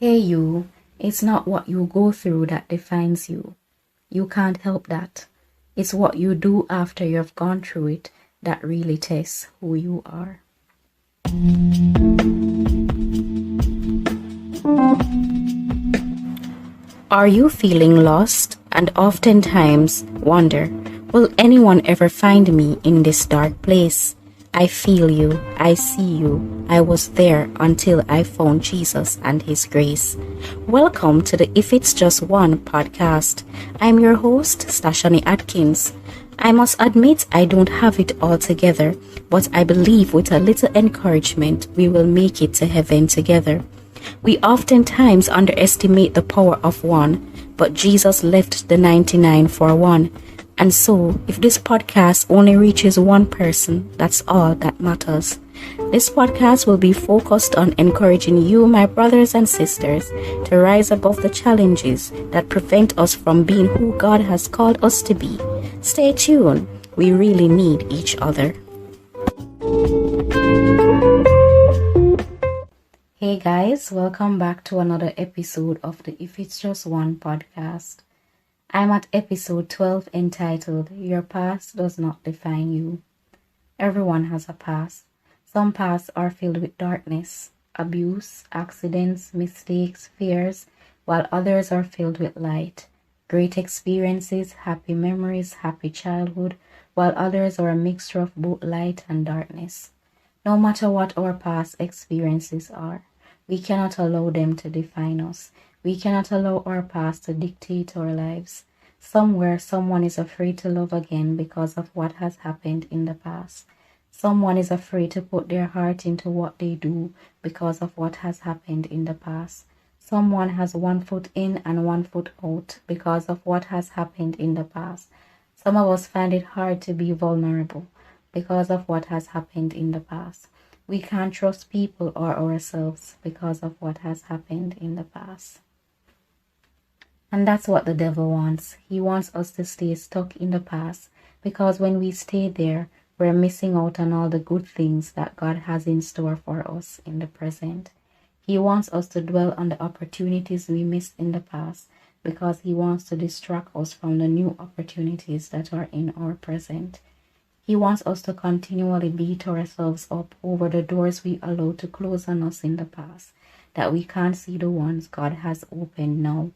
Hey you, it's not what you go through that defines you. You can't help that. It's what you do after you've gone through it that really tests who you are. Are you feeling lost and oftentimes wonder, will anyone ever find me in this dark place? I feel you, I see you, I was there until I found Jesus and His grace. Welcome to the If It's Just One podcast. I'm your host, Stashani Atkins. I must admit I don't have it all together, but I believe with a little encouragement we will make it to heaven together. We oftentimes underestimate the power of one, but Jesus left the 99 for one. And so, if this podcast only reaches one person, that's all that matters. This podcast will be focused on encouraging you, my brothers and sisters, to rise above the challenges that prevent us from being who God has called us to be. Stay tuned. We really need each other. Hey guys, welcome back to another episode of the If It's Just One podcast. I'm at episode 12 entitled, Your Past Does Not Define You. Everyone has a past. Some pasts are filled with darkness, abuse, accidents, mistakes, fears, while others are filled with light. Great experiences, happy memories, happy childhood, while others are a mixture of both light and darkness. No matter what our past experiences are, we cannot allow them to define us. We cannot allow our past to dictate our lives. Somewhere, someone is afraid to love again because of what has happened in the past. Someone is afraid to put their heart into what they do because of what has happened in the past. Someone has one foot in and one foot out because of what has happened in the past. Some of us find it hard to be vulnerable because of what has happened in the past. We can't trust people or ourselves because of what has happened in the past. And that's what the devil wants. He wants us to stay stuck in the past because when we stay there, we're missing out on all the good things that God has in store for us in the present. He wants us to dwell on the opportunities we missed in the past because He wants to distract us from the new opportunities that are in our present. He wants us to continually beat ourselves up over the doors we allowed to close on us in the past, that we can't see the ones God has opened now.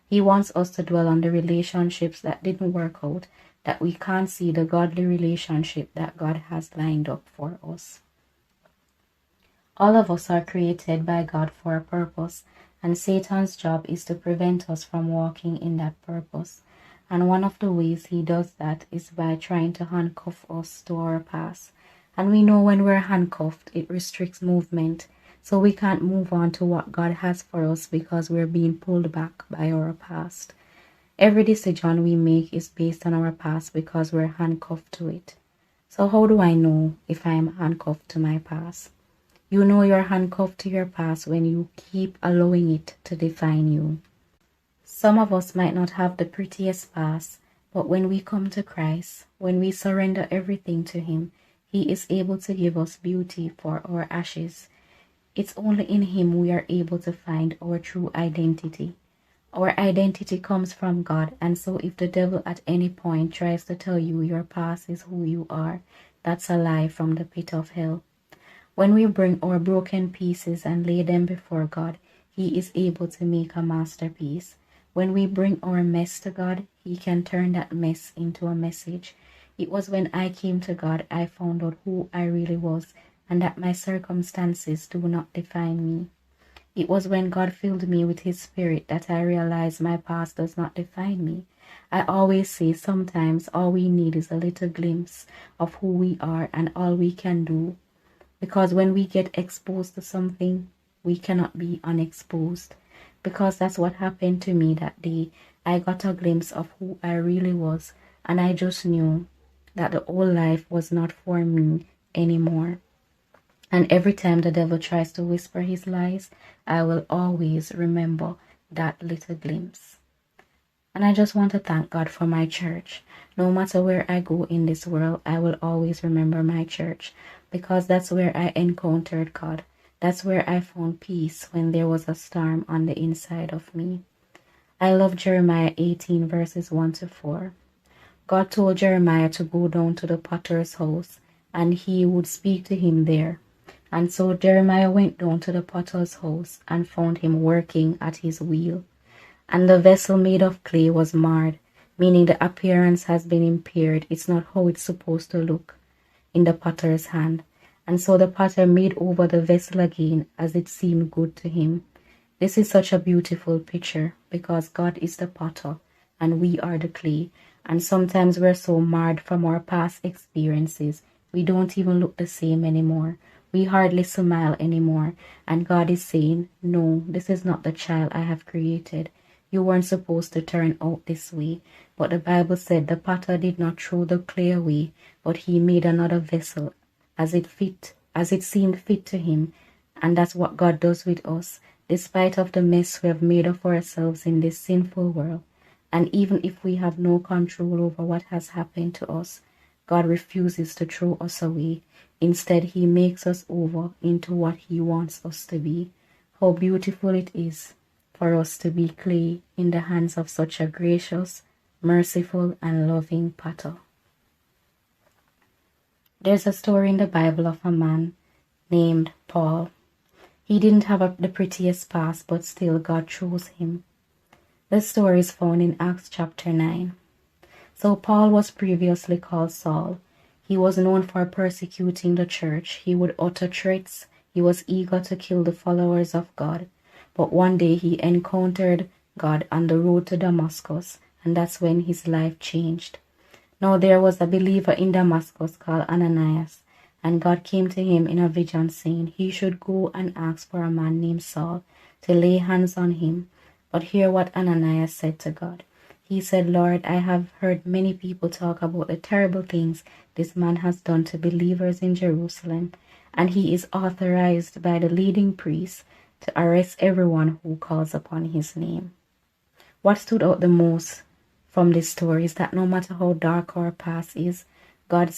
He wants us to dwell on the relationships that didn't work out, that we can't see the godly relationship that God has lined up for us. All of us are created by God for a purpose, and Satan's job is to prevent us from walking in that purpose. And one of the ways he does that is by trying to handcuff us to our past. And we know when we're handcuffed, it restricts movement. So we can't move on to what God has for us because we're being pulled back by our past. Every decision we make is based on our past because we're handcuffed to it. So how do I know if I am handcuffed to my past? You know you're handcuffed to your past when you keep allowing it to define you. Some of us might not have the prettiest past, but when we come to Christ, when we surrender everything to Him, He is able to give us beauty for our ashes. It's only in Him we are able to find our true identity. Our identity comes from God, and so if the devil at any point tries to tell you your past is who you are, that's a lie from the pit of hell. When we bring our broken pieces and lay them before God, He is able to make a masterpiece. When we bring our mess to God, He can turn that mess into a message. It was when I came to God I found out who I really was and that my circumstances do not define me. It was when God filled me with His Spirit that I realized my past does not define me. I always say sometimes all we need is a little glimpse of who we are and all we can do. Because when we get exposed to something, we cannot be unexposed. Because that's what happened to me that day. I got a glimpse of who I really was, and I just knew that the old life was not for me anymore. And every time the devil tries to whisper his lies, I will always remember that little glimpse. And I just want to thank God for my church. No matter where I go in this world, I will always remember my church because that's where I encountered God. That's where I found peace when there was a storm on the inside of me. I love Jeremiah 18 verses 1 to 4. God told Jeremiah to go down to the potter's house and he would speak to him there. And so Jeremiah went down to the potter's house and found him working at his wheel. And the vessel made of clay was marred, meaning the appearance has been impaired. It's not how it's supposed to look in the potter's hand. And so the potter made over the vessel again as it seemed good to him. This is such a beautiful picture because God is the potter and we are the clay. And sometimes we're so marred from our past experiences, we don't even look the same anymore. We hardly smile anymore. And God is saying, no, this is not the child I have created. You weren't supposed to turn out this way. But the Bible said the potter did not throw the clay away, but he made another vessel as it seemed fit to him. And that's what God does with us, despite of the mess we have made of ourselves in this sinful world. And even if we have no control over what has happened to us, God refuses to throw us away. Instead, he makes us over into what he wants us to be. How beautiful it is for us to be clay in the hands of such a gracious, merciful, and loving potter. There's a story in the Bible of a man named Paul. He didn't have the prettiest past, but still God chose him. The story is found in Acts chapter 9. So Paul was previously called Saul. He was known for persecuting the church. He would utter threats. He was eager to kill the followers of God. But one day he encountered God on the road to Damascus, and that's when his life changed. Now there was a believer in Damascus called Ananias, and God came to him in a vision saying he should go and ask for a man named Saul to lay hands on him. But hear what Ananias said to God. He said, Lord, I have heard many people talk about the terrible things this man has done to believers in Jerusalem, and he is authorized by the leading priests to arrest everyone who calls upon his name. What stood out the most from this story is that no matter how dark our past is, God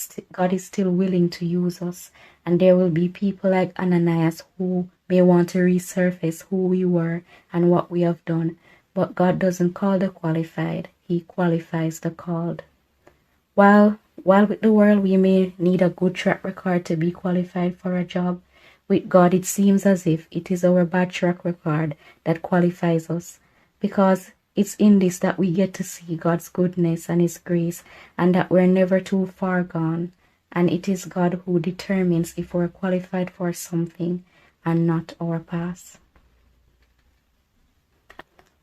is still willing to use us, and there will be people like Ananias who may want to resurface who we were and what we have done, but God doesn't call the qualified, he qualifies the called. While with the world we may need a good track record to be qualified for a job, with God it seems as if it is our bad track record that qualifies us, because it's in this that we get to see God's goodness and his grace, and that we're never too far gone, and it is God who determines if we're qualified for something and not our past.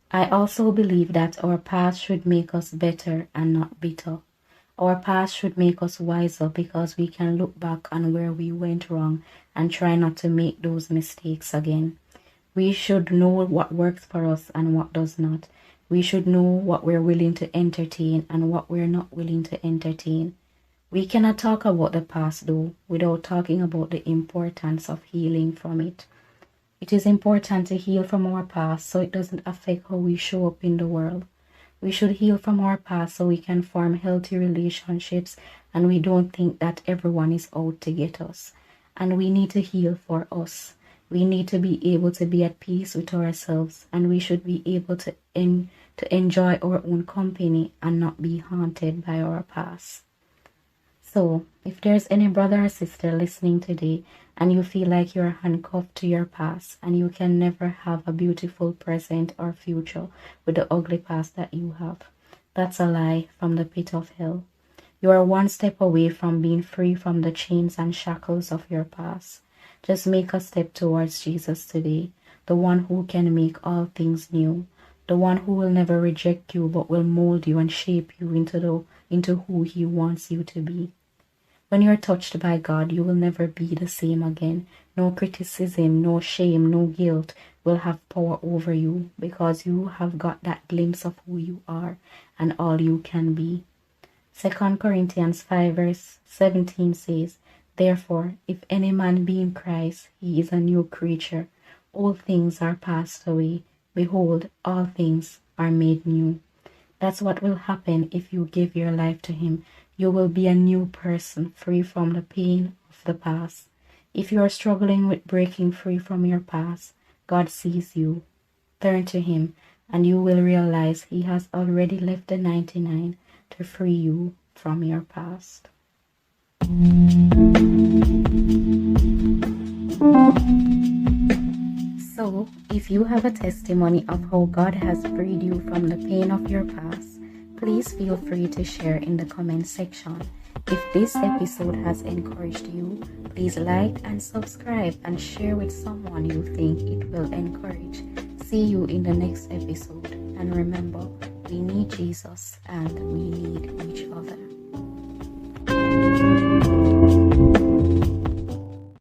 I also believe that our past should make us better and not bitter. Our past should make us wiser because we can look back on where we went wrong and try not to make those mistakes again. We should know what works for us and what does not. We should know what we're willing to entertain and what we're not willing to entertain. We cannot talk about the past though without talking about the importance of healing from it. It is important to heal from our past so it doesn't affect how we show up in the world. We should heal from our past so we can form healthy relationships and we don't think that everyone is out to get us. And we need to heal for us. We need to be able to be at peace with ourselves, and we should be able to enjoy our own company and not be haunted by our past. So, if there's any brother or sister listening today and you feel like you're handcuffed to your past and you can never have a beautiful present or future with the ugly past that you have, that's a lie from the pit of hell. You are one step away from being free from the chains and shackles of your past. Just make a step towards Jesus today, the one who can make all things new, the one who will never reject you but will mold you and shape you into who he wants you to be. When you're touched by God, you will never be the same again. No criticism, no shame, no guilt will have power over you because you have got that glimpse of who you are and all you can be. 2 Corinthians 5 verse 17 says, Therefore, if any man be in Christ, he is a new creature. All things are passed away. Behold, all things are made new. That's what will happen if you give your life to him. You will be a new person, free from the pain of the past. If you are struggling with breaking free from your past, God sees you. Turn to Him, and you will realize He has already left the 99 to free you from your past. So, if you have a testimony of how God has freed you from the pain of your past, please feel free to share in the comment section. If this episode has encouraged you, please like and subscribe and share with someone you think it will encourage. See you in the next episode. And remember, we need Jesus and we need each other.